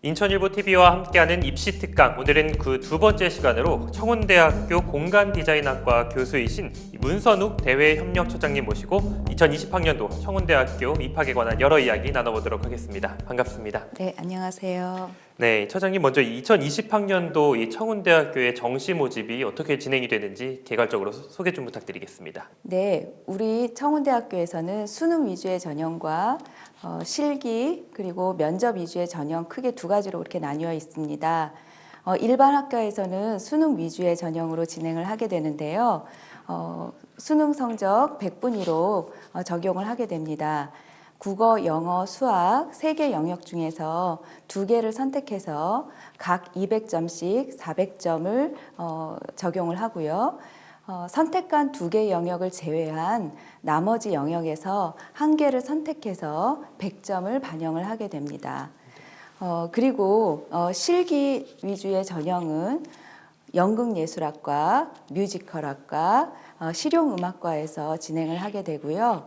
인천일보TV와 함께하는 입시 특강, 오늘은 그 두 번째 시간으로 청운대학교 공간디자인학과 교수이신 문선욱 대외협력처장님 모시고 2020학년도 청운대학교 입학에 관한 여러 이야기 나눠보도록 하겠습니다. 반갑습니다. 네, 안녕하세요. 네, 처장님 먼저 2020학년도 이 청운대학교의 정시 모집이 어떻게 진행이 되는지 개괄적으로 소개 좀 부탁드리겠습니다. 네, 우리 청운대학교에서는 수능 위주의 전형과 실기 그리고 면접 위주의 전형 크게 두 가지로 이렇게 나뉘어 있습니다. 일반 학과에서는 수능 위주의 전형으로 진행을 하게 되는데요. 수능 성적 100분위로 적용을 하게 됩니다. 국어, 영어, 수학 3개 영역 중에서 2개를 선택해서 각 200점씩 400점을 적용을 하고요. 선택한 2개 영역을 제외한 나머지 영역에서 1개를 선택해서 100점을 반영을 하게 됩니다. 그리고 실기 위주의 전형은 연극예술학과, 뮤지컬학과, 실용음악과에서 진행을 하게 되고요.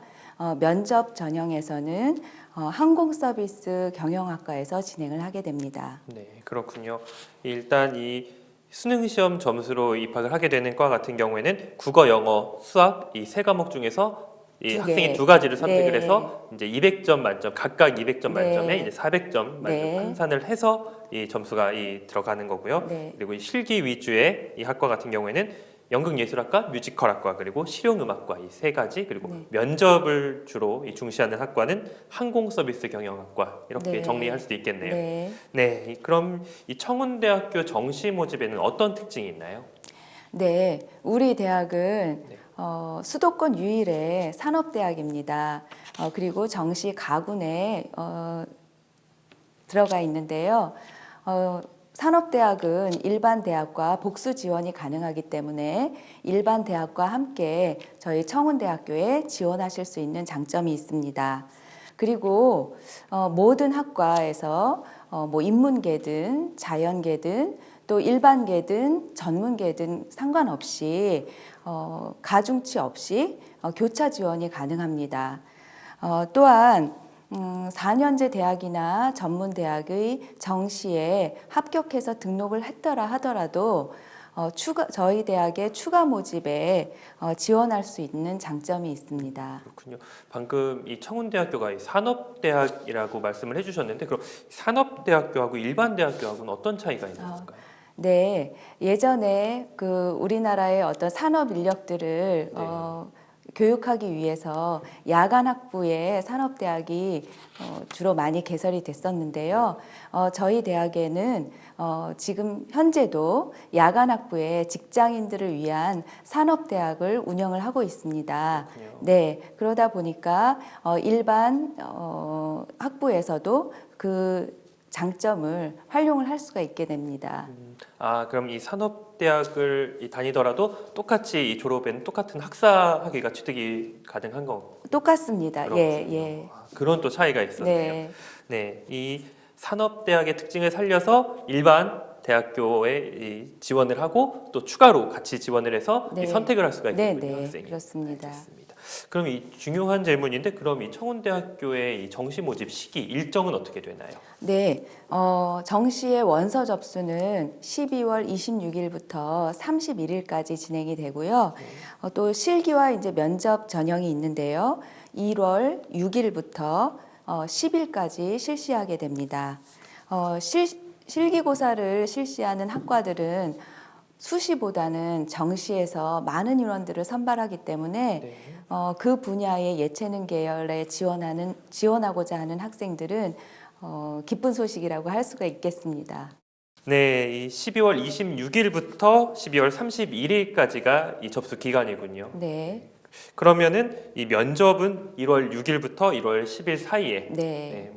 면접 전형에서는 항공서비스 경영학과에서 진행을 하게 됩니다. 네, 그렇군요. 일단 이 수능 시험 점수로 입학을 하게 되는 과 같은 경우에는 국어, 영어, 수학 이 세 과목 중에서 이 학생이 두 가지를 선택을 네. 해서 이제 200점 만점, 각각 200점 만점에 네. 이제 400점 만점 네. 환산을 해서 이 점수가 들어가는 거고요. 네. 그리고 이 실기 위주의 이 학과 같은 경우에는 연극예술학과, 뮤지컬학과 그리고 실용음악과 이 세 가지 그리고 네. 면접을 주로 중시하는 학과는 항공서비스 경영학과 이렇게 네. 정리할 수도 있겠네요. 네. 네, 그럼 이 청운대학교 정시 모집에는 어떤 특징이 있나요? 네, 우리 대학은 네. 수도권 유일의 산업대학입니다. 그리고 정시 가군에 들어가 있는데요. 산업대학은 일반 대학과 복수 지원이 가능하기 때문에 일반 대학과 함께 저희 청운대학교에 지원하실 수 있는 장점이 있습니다. 그리고 모든 학과에서 뭐 인문계든 자연계든 또 일반계든 전문계든 상관없이 가중치 없이 교차 지원이 가능합니다. 또한 4년제 대학이나 전문대학의 정시에 합격해서 등록을 했더라 하더라도 저희 대학의 추가 모집에 지원할 수 있는 장점이 있습니다. 그렇군요. 방금 이 청운대학교가 이 산업대학이라고 말씀을 해주셨는데 그럼 산업대학교하고 일반대학교하고는 어떤 차이가 있는 건가요? 네, 예전에 그 우리나라의 어떤 산업 인력들을 교육하기 위해서 야간 학부의 산업대학이 주로 많이 개설이 됐었는데요. 저희 대학에는 지금 현재도 야간 학부의 직장인들을 위한 산업대학을 운영을 하고 있습니다. 그렇군요. 네, 그러다 보니까 일반 학부에서도 그 장점을 활용을 할 수가 있게 됩니다. 그럼 이 산업대학을 다니더라도 똑같이 이 졸업에는 똑같은 학사학위가 취득이 가능한 거 똑같습니다. 예, 예. 그런 또 차이가 있었네요. 네. 네, 이 산업대학의 특징을 살려서 일반 대학교에 지원을 하고 또 추가로 같이 지원을 해서 네. 이 선택을 할 수가 있군요, 네, 학생이. 그렇습니다. 알겠습니다. 그럼 이 중요한 질문인데 그럼 이 청운대학교의 이 정시 모집 시기 일정은 어떻게 되나요? 네, 정시의 원서 접수는 12월 26일부터 31일까지 진행이 되고요. 또 실기와 이제 면접 전형이 있는데요. 1월 6일부터 10일까지 실시하게 됩니다. 실기고사를 실시하는 학과들은 수시보다는 정시에서 많은 인원들을 선발하기 때문에 네. 그 분야의 예체능 계열에 지원하고자 하는 학생들은 기쁜 소식이라고 할 수가 있겠습니다. 네, 이 12월 26일부터 12월 31일까지가 이 접수 기간이군요. 네, 그러면은 이 면접은 1월 6일부터 1월 10일 사이에 네.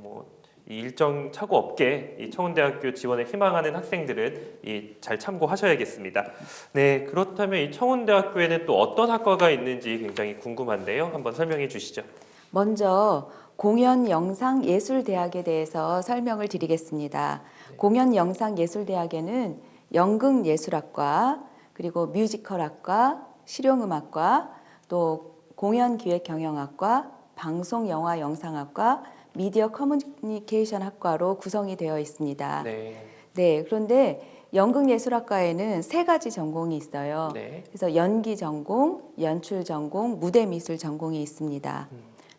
이 일정 착오 없게 이 청운대학교 지원을 희망하는 학생들은 잘 참고하셔야겠습니다. 네, 그렇다면 이 청운대학교에는 또 어떤 학과가 있는지 굉장히 궁금한데요. 한번 설명해 주시죠. 먼저 공연영상예술대학에 대해서 설명을 드리겠습니다. 공연영상예술대학에는 연극예술학과, 그리고 뮤지컬학과, 실용음악과, 또 공연기획경영학과, 방송영화영상학과, 미디어 커뮤니케이션 학과로 구성이 되어 있습니다. 네. 네, 그런데 연극예술학과에는 세 가지 전공이 있어요. 네. 그래서 연기 전공, 연출 전공, 무대 미술 전공이 있습니다.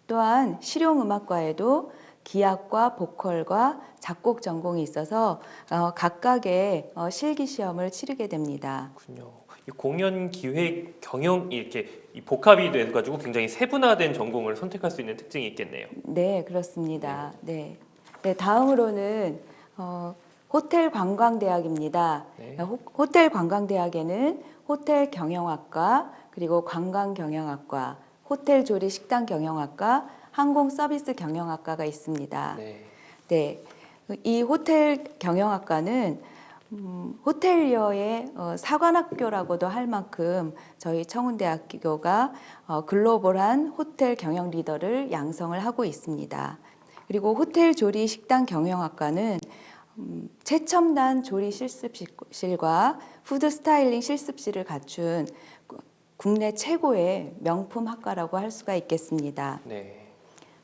또한 실용음악과에도 기악과 보컬과 작곡 전공이 있어서 각각의 실기 시험을 치르게 됩니다. 그렇군요. 이 공연 기획 경영 이렇게 이 복합이 돼 가지고 굉장히 세분화된 전공을 선택할 수 있는 특징이 있겠네요. 네, 그렇습니다. 네, 네, 다음으로는 호텔 관광대학입니다. 네. 호텔 관광대학에는 호텔 경영학과, 그리고 관광 경영학과, 호텔 조리 식당 경영학과, 항공 서비스 경영학과가 있습니다. 네. 네, 이 호텔 경영학과는 호텔리어의 사관학교라고도 할 만큼 저희 청운대학교가 글로벌한 호텔 경영 리더를 양성을 하고 있습니다. 그리고 호텔 조리 식당 경영학과는 최첨단 조리 실습실과 푸드 스타일링 실습실을 갖춘 국내 최고의 명품 학과라고 할 수가 있겠습니다. 네.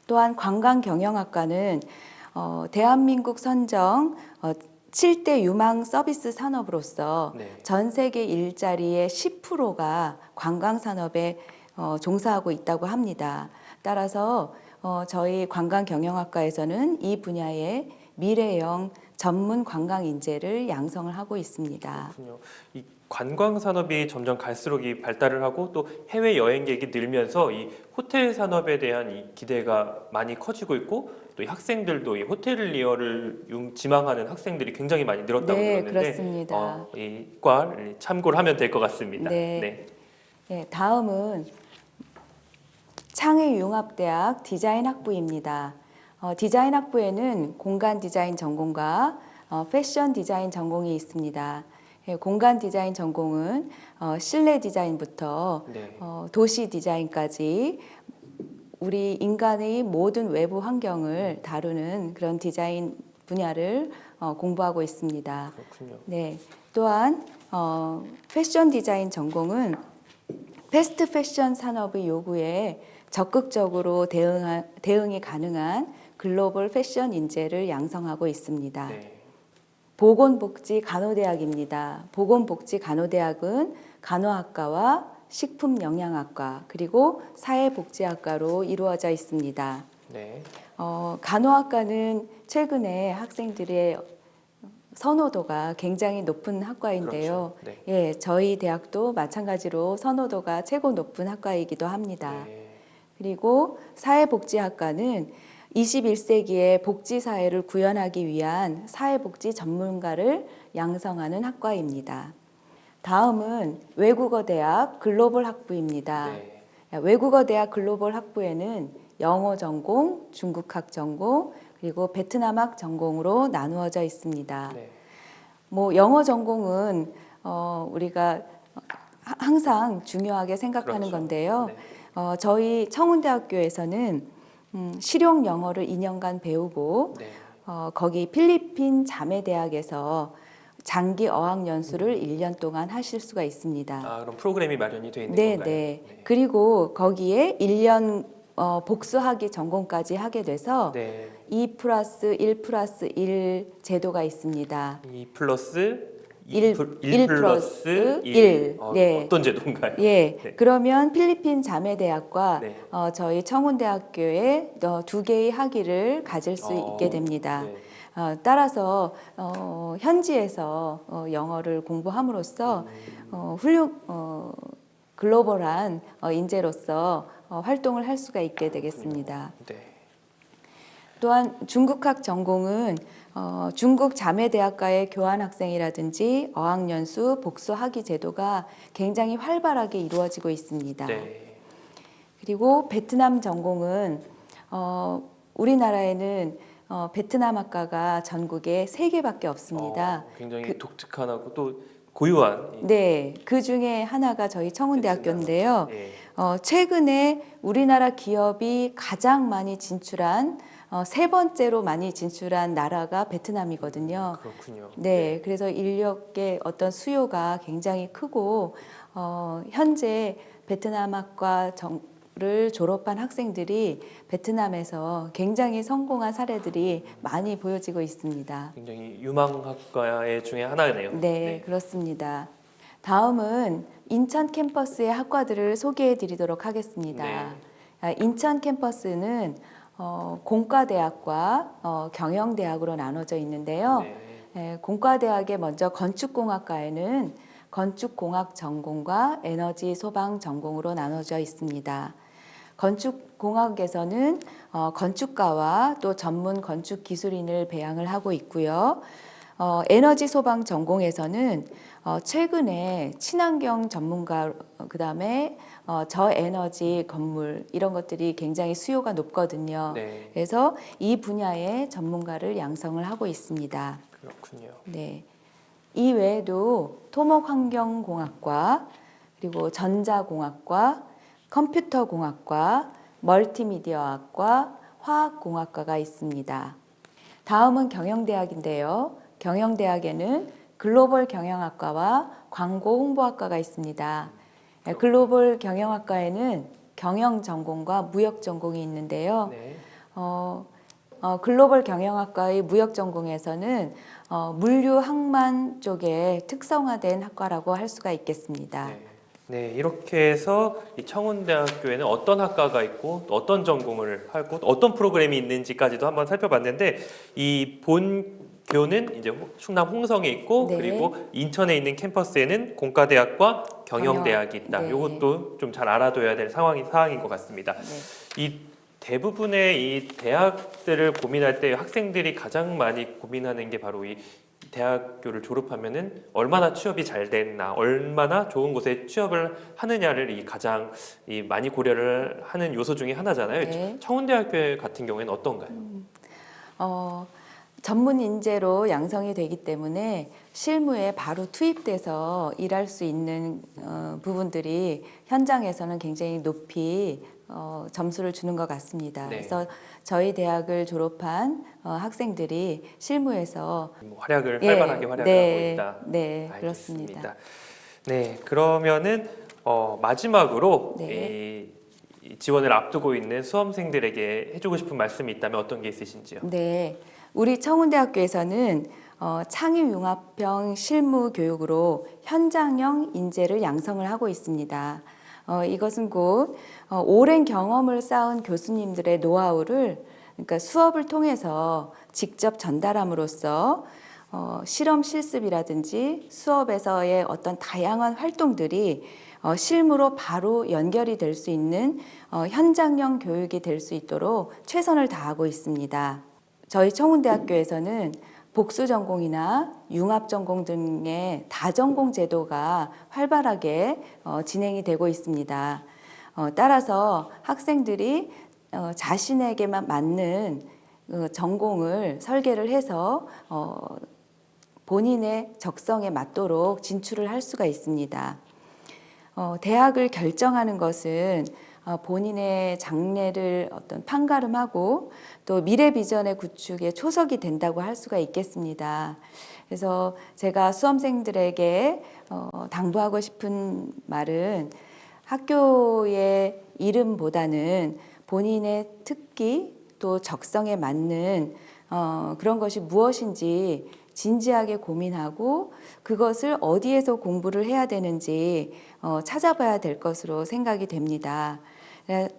또한 관광경영학과는 대한민국 선정 7대 유망 서비스 산업으로서 네. 전 세계 일자리의 10%가 관광산업에 종사하고 있다고 합니다. 따라서 저희 관광경영학과에서는 이 분야의 미래형 전문 관광 인재를 양성을 하고 있습니다. 그렇군요. 이 관광 산업이 점점 갈수록 이 발달을 하고 또 해외 여행객이 늘면서 이 호텔 산업에 대한 이 기대가 많이 커지고 있고 또 이 학생들도 이 호텔리어를 지망하는 학생들이 굉장히 많이 늘었다고 네, 들었는데 그렇습니다. 이 과를 참고를 하면 될 것 같습니다. 네. 네, 다음은 창의융합대학 디자인학부입니다. 디자인학부에는 공간 디자인 전공과 패션 디자인 전공이 있습니다. 공간 디자인 전공은 실내 디자인부터 네. 도시 디자인까지 우리 인간의 모든 외부 환경을 다루는 그런 디자인 분야를 공부하고 있습니다. 그렇군요. 네, 또한 패션 디자인 전공은 패스트 패션 산업의 요구에 적극적으로 대응이 가능한 글로벌 패션 인재를 양성하고 있습니다. 네. 보건복지간호대학입니다. 보건복지간호대학은 간호학과와 식품영양학과 그리고 사회복지학과로 이루어져 있습니다. 네. 간호학과는 최근에 학생들의 선호도가 굉장히 높은 학과인데요. 그렇죠. 네. 예, 저희 대학도 마찬가지로 선호도가 최고 높은 학과이기도 합니다. 네. 그리고 사회복지학과는 21세기의 복지사회를 구현하기 위한 사회복지 전문가를 양성하는 학과입니다. 다음은 외국어대학 글로벌학부입니다. 네. 외국어대학 글로벌학부에는 영어 전공, 중국학 전공, 그리고 베트남학 전공으로 나누어져 있습니다. 네. 영어 전공은 우리가 항상 중요하게 생각하는 그렇죠. 건데요. 네. 저희 청운대학교에서는 실용 영어를 2년간 배우고 네. 거기 필리핀 자매대학에서 장기 어학연수를 1년 동안 하실 수가 있습니다. 그럼 프로그램이 마련이 되어 있는 네, 건가요? 네. 그리고 거기에 1년 복수학위 전공까지 하게 돼서 네. 2+1+1 제도가 있습니다. 2 플러스 1 플러스 1. 1. 네. 어떤 제도인가요? 예, 네. 그러면 필리핀 자매대학과 네. 저희 청운대학교에 두 개의 학위를 가질 수 있게 됩니다. 네. 따라서 현지에서 영어를 공부함으로써 글로벌한 인재로서 활동을 할 수가 있게 되겠습니다. 네. 또한 중국학 전공은 중국 자매대학과의 교환학생이라든지 어학연수, 복수학위 제도가 굉장히 활발하게 이루어지고 있습니다. 네. 그리고 베트남 전공은 우리나라에는 베트남 학과가 전국에 3개밖에 없습니다. 굉장히 독특하고 또 고유한. 네, 그 중에 하나가 저희 청운대학교인데요. 네. 최근에 우리나라 기업이 가장 많이 진출한 세 번째로 많이 진출한 나라가 베트남이거든요. 그렇군요. 네, 그래서 인력의 어떤 수요가 굉장히 크고 현재 베트남학과 를 졸업한 학생들이 베트남에서 굉장히 성공한 사례들이 많이 보여지고 있습니다. 굉장히 유망학과의 중에 하나네요. 네, 그렇습니다. 다음은 인천 캠퍼스의 학과들을 소개해 드리도록 하겠습니다. 인천 캠퍼스는 공과대학과 경영대학으로 나눠져 있는데요. 공과대학의 먼저 건축공학과에는 건축공학 전공과 에너지 소방 전공으로 나눠져 있습니다. 건축공학에서는 건축가와 또 전문 건축 기술인을 배양을 하고 있고요. 에너지 소방 전공에서는 최근에 친환경 전문가, 그다음에 저에너지 건물 이런 것들이 굉장히 수요가 높거든요. 그래서 이 분야의 전문가를 양성을 하고 있습니다. 그렇군요. 네. 이 외에도 토목환경공학과, 그리고 전자공학과, 컴퓨터공학과, 멀티미디어학과, 화학공학과가 있습니다. 다음은 경영대학인데요. 경영대학에는 글로벌 경영학과와 광고 홍보학과가 있습니다. 글로벌 경영학과에는 경영 전공과 무역 전공이 있는데요. 글로벌 경영학과의 무역 전공에서는 물류 항만 쪽에 특성화된 학과라고 할 수가 있겠습니다. 네, 이렇게 해서 이 청운대학교에는 어떤 학과가 있고 또 어떤 전공을 하고 또 어떤 프로그램이 있는지까지도 한번 살펴봤는데 이 본교는 이제 충남 홍성에 있고 그리고 인천에 있는 캠퍼스에는 공과대학과 경영대학이 있다. 이것도 좀 잘 알아둬야 될 사항인 것 같습니다. 이 대부분의 이 대학들을 고민할 때 학생들이 가장 많이 고민하는 게 바로 이 대학교를 졸업하면은 얼마나 취업이 잘 됐나, 얼마나 좋은 곳에 취업을 하느냐를 가장 많이 고려를 하는 요소 중에 하나잖아요. 청운대학교 같은 경우에는 어떤가요? 전문 인재로 양성이 되기 때문에 실무에 바로 투입돼서 일할 수 있는 부분들이 현장에서는 굉장히 높이 점수를 주는 것 같습니다. 그래서 저희 대학을 졸업한 학생들이 실무에서 활약을 활발하게 활약을 하고 있다. 네, 그렇습니다. 네, 그러면은 마지막으로 이 지원을 앞두고 있는 수험생들에게 해주고 싶은 말씀이 있다면 어떤 게 있으신지요? 네, 우리 청운대학교에서는 창의융합형 실무 교육으로 현장형 인재를 양성을 하고 있습니다. 이것은 곧 오랜 경험을 쌓은 교수님들의 노하우를 그러니까 수업을 통해서 직접 전달함으로써 실험 실습이라든지 수업에서의 어떤 다양한 활동들이 실무로 바로 연결이 될 수 있는 현장형 교육이 될 수 있도록 최선을 다하고 있습니다. 저희 청운대학교에서는 복수 전공이나 융합 전공 등의 다전공 제도가 활발하게 진행이 되고 있습니다. 따라서 학생들이 자신에게만 맞는 전공을 설계를 해서 본인의 적성에 맞도록 진출을 할 수가 있습니다. 대학을 결정하는 것은 본인의 장래를 어떤 판가름하고 또 미래 비전의 구축에 초석이 된다고 할 수가 있겠습니다. 그래서 제가 수험생들에게 당부하고 싶은 말은 학교의 이름보다는 본인의 특기 또 적성에 맞는 그런 것이 무엇인지 진지하게 고민하고 그것을 어디에서 공부를 해야 되는지 찾아봐야 될 것으로 생각이 됩니다.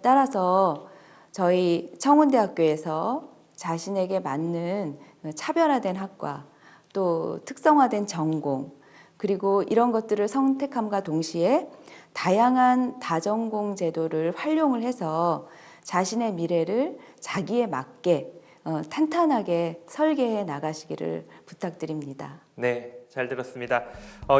따라서 저희 청운대학교에서 자신에게 맞는 차별화된 학과 또 특성화된 전공 그리고 이런 것들을 선택함과 동시에 다양한 다전공 제도를 활용을 해서 자신의 미래를 자기에 맞게 탄탄하게 설계해 나가시기를 부탁드립니다. 네, 잘 들었습니다.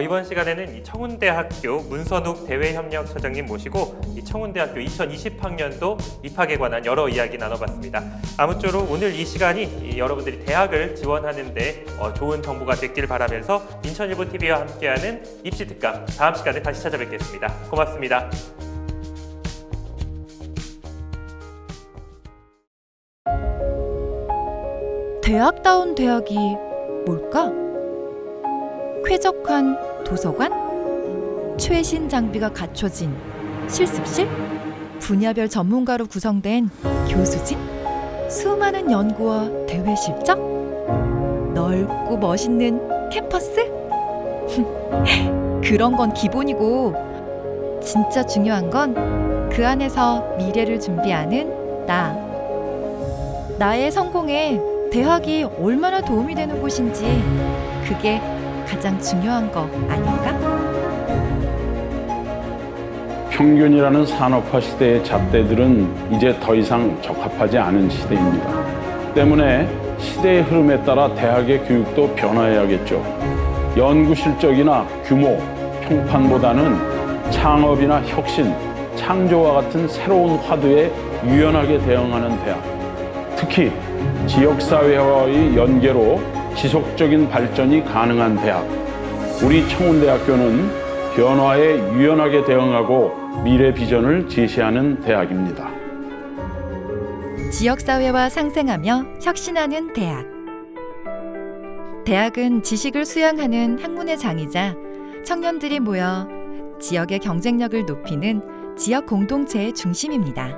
이번 시간에는 이 청운대학교 문선욱 대외협력처장님 모시고 이 청운대학교 2020학년도 입학에 관한 여러 이야기 나눠봤습니다. 아무쪼록 오늘 이 시간이 여러분들이 대학을 지원하는데 좋은 정보가 됐길 바라면서 인천일보TV와 함께하는 입시특강 다음 시간에 다시 찾아뵙겠습니다. 고맙습니다. 대학다운 대학이 뭘까? 쾌적한 도서관? 최신 장비가 갖춰진 실습실? 분야별 전문가로 구성된 교수진, 수많은 연구와 대회 실적, 넓고 멋있는 캠퍼스? 그런 건 기본이고 진짜 중요한 건 그 안에서 미래를 준비하는 나의 성공에 대학이 얼마나 도움이 되는 곳인지 그게 가장 중요한 거 아닐까? 평균이라는 산업화 시대의 잣대들은 이제 더 이상 적합하지 않은 시대입니다. 때문에 시대의 흐름에 따라 대학의 교육도 변화해야겠죠. 연구 실적이나 규모, 평판보다는 창업이나 혁신, 창조와 같은 새로운 화두에 유연하게 대응하는 대학. 특히 지역사회와의 연계로 지속적인 발전이 가능한 대학. 우리 청운대학교는 변화에 유연하게 대응하고 미래 비전을 제시하는 대학입니다. 지역사회와 상생하며 혁신하는 대학. 대학은 지식을 수양하는 학문의 장이자 청년들이 모여 지역의 경쟁력을 높이는 지역 공동체의 중심입니다.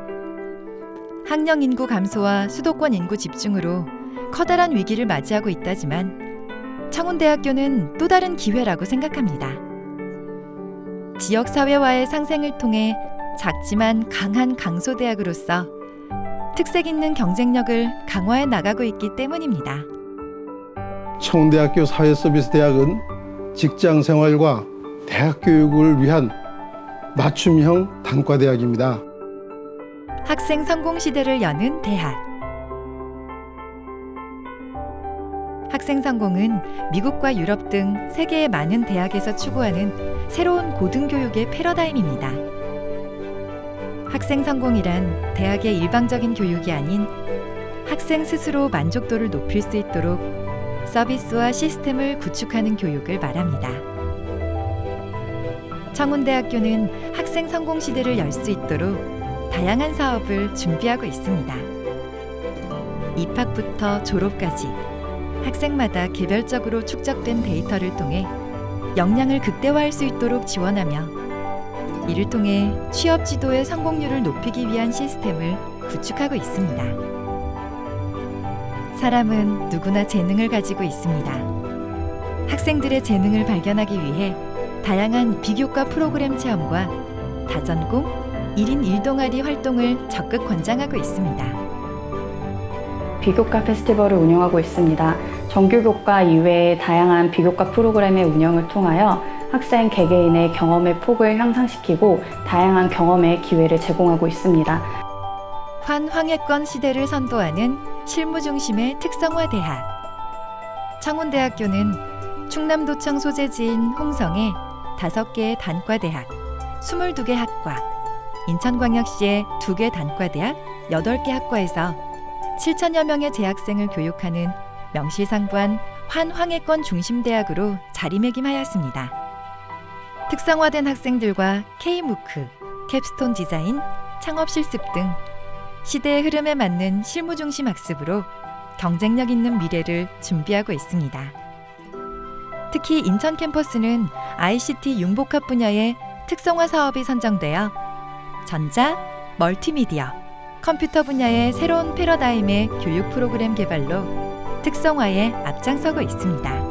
학령 인구 감소와 수도권 인구 집중으로 커다란 위기를 맞이하고 있다지만 청운대학교는 또 다른 기회라고 생각합니다. 지역사회와의 상생을 통해 작지만 강한 강소대학으로서 특색 있는 경쟁력을 강화해 나가고 있기 때문입니다. 청운대학교 사회서비스대학은 직장생활과 대학교육을 위한 맞춤형 단과대학입니다. 학생 성공 시대를 여는 대학. 학생 성공은 미국과 유럽 등 세계의 많은 대학에서 추구하는 새로운 고등교육의 패러다임입니다. 학생 성공이란 대학의 일방적인 교육이 아닌 학생 스스로 만족도를 높일 수 있도록 서비스와 시스템을 구축하는 교육을 말합니다. 청운대학교는 학생 성공 시대를 열 수 있도록 다양한 사업을 준비하고 있습니다. 입학부터 졸업까지 학생마다 개별적으로 축적된 데이터를 통해 역량을 극대화할 수 있도록 지원하며 이를 통해 취업 지도의 성공률을 높이기 위한 시스템을 구축하고 있습니다. 사람은 누구나 재능을 가지고 있습니다. 학생들의 재능을 발견하기 위해 다양한 비교과 프로그램 체험과 다전공, 1인 1동아리 활동을 적극 권장하고 있습니다. 비교과 페스티벌을 운영하고 있습니다. 정규교과 이외의 다양한 비교과 프로그램의 운영을 통하여 학생 개개인의 경험의 폭을 향상시키고 다양한 경험의 기회를 제공하고 있습니다. 환황해권 시대를 선도하는 실무 중심의 특성화 대학. 청운대학교는 충남도청 소재지인 홍성에 5개의 단과대학, 22개 학과, 인천광역시의 2개 단과대학, 8개 학과에서 7천여 명의 재학생을 교육하는 명실상부한 환황해권 중심대학으로 자리매김하였습니다. 특성화된 학생들과 K무크, 캡스톤 디자인, 창업 실습 등 시대의 흐름에 맞는 실무 중심 학습으로 경쟁력 있는 미래를 준비하고 있습니다. 특히 인천 캠퍼스는 ICT 융복합 분야의 특성화 사업이 선정되어 전자, 멀티미디어, 컴퓨터 분야의 새로운 패러다임의 교육 프로그램 개발로 특성화에 앞장서고 있습니다.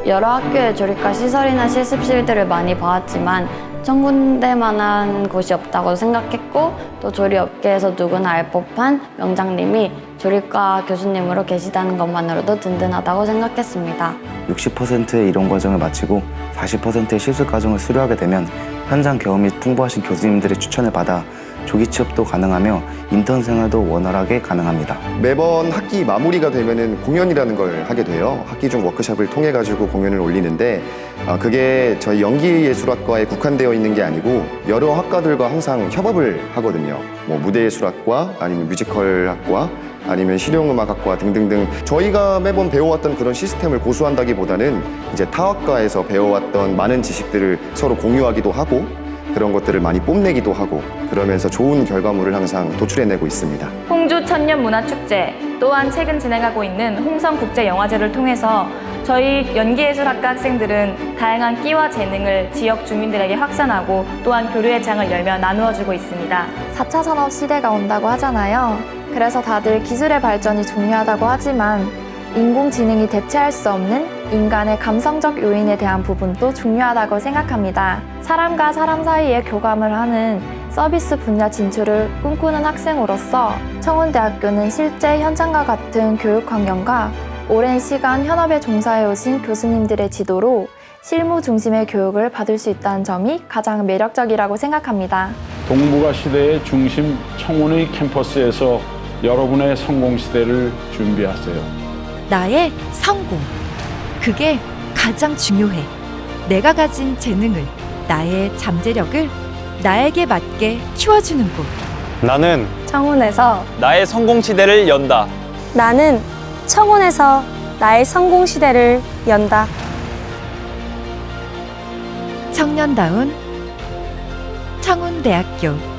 여러 학교의 조립과 시설이나 실습실들을 많이 봐왔지만 청운대만한 곳이 없다고 생각했고 또 조립업계에서 누구나 알 법한 명장님이 조립과 교수님으로 계시다는 것만으로도 든든하다고 생각했습니다. 60%의 이론 과정을 마치고 40%의 실습 과정을 수료하게 되면 현장 경험이 풍부하신 교수님들의 추천을 받아 조기 취업도 가능하며 인턴 생활도 원활하게 가능합니다. 매번 학기 마무리가 되면은 공연이라는 걸 하게 돼요. 학기 중 워크숍을 통해 가지고 공연을 올리는데 그게 저희 연기예술학과에 국한되어 있는 게 아니고 여러 학과들과 항상 협업을 하거든요. 뭐 무대예술학과 아니면 뮤지컬학과 아니면 실용음악학과 등등등 저희가 매번 배워왔던 그런 시스템을 고수한다기보다는 이제 타 학과에서 배워왔던 많은 지식들을 서로 공유하기도 하고 그런 것들을 많이 뽐내기도 하고 그러면서 좋은 결과물을 항상 도출해내고 있습니다. 홍주 천년문화축제 또한 최근 진행하고 있는 홍성국제영화제를 통해서 저희 연기예술학과 학생들은 다양한 끼와 재능을 지역 주민들에게 확산하고 또한 교류의 장을 열며 나누어주고 있습니다. 4차 산업 시대가 온다고 하잖아요. 그래서 다들 기술의 발전이 중요하다고 하지만 인공지능이 대체할 수 없는 인간의 감성적 요인에 대한 부분도 중요하다고 생각합니다. 사람과 사람 사이에 교감을 하는 서비스 분야 진출을 꿈꾸는 학생으로서 청운대학교는 실제 현장과 같은 교육 환경과 오랜 시간 현업에 종사해 오신 교수님들의 지도로 실무 중심의 교육을 받을 수 있다는 점이 가장 매력적이라고 생각합니다. 동북아 시대의 중심 청운의 캠퍼스에서 여러분의 성공 시대를 준비하세요. 나의 성공. 그게 가장 중요해. 내가 가진 재능을, 나의 잠재력을 나에게 맞게 키워주는 곳. 나는 청운에서 나의 성공 시대를 연다. 나는 청운에서 나의 성공 시대를 연다. 청년다운 청운대학교.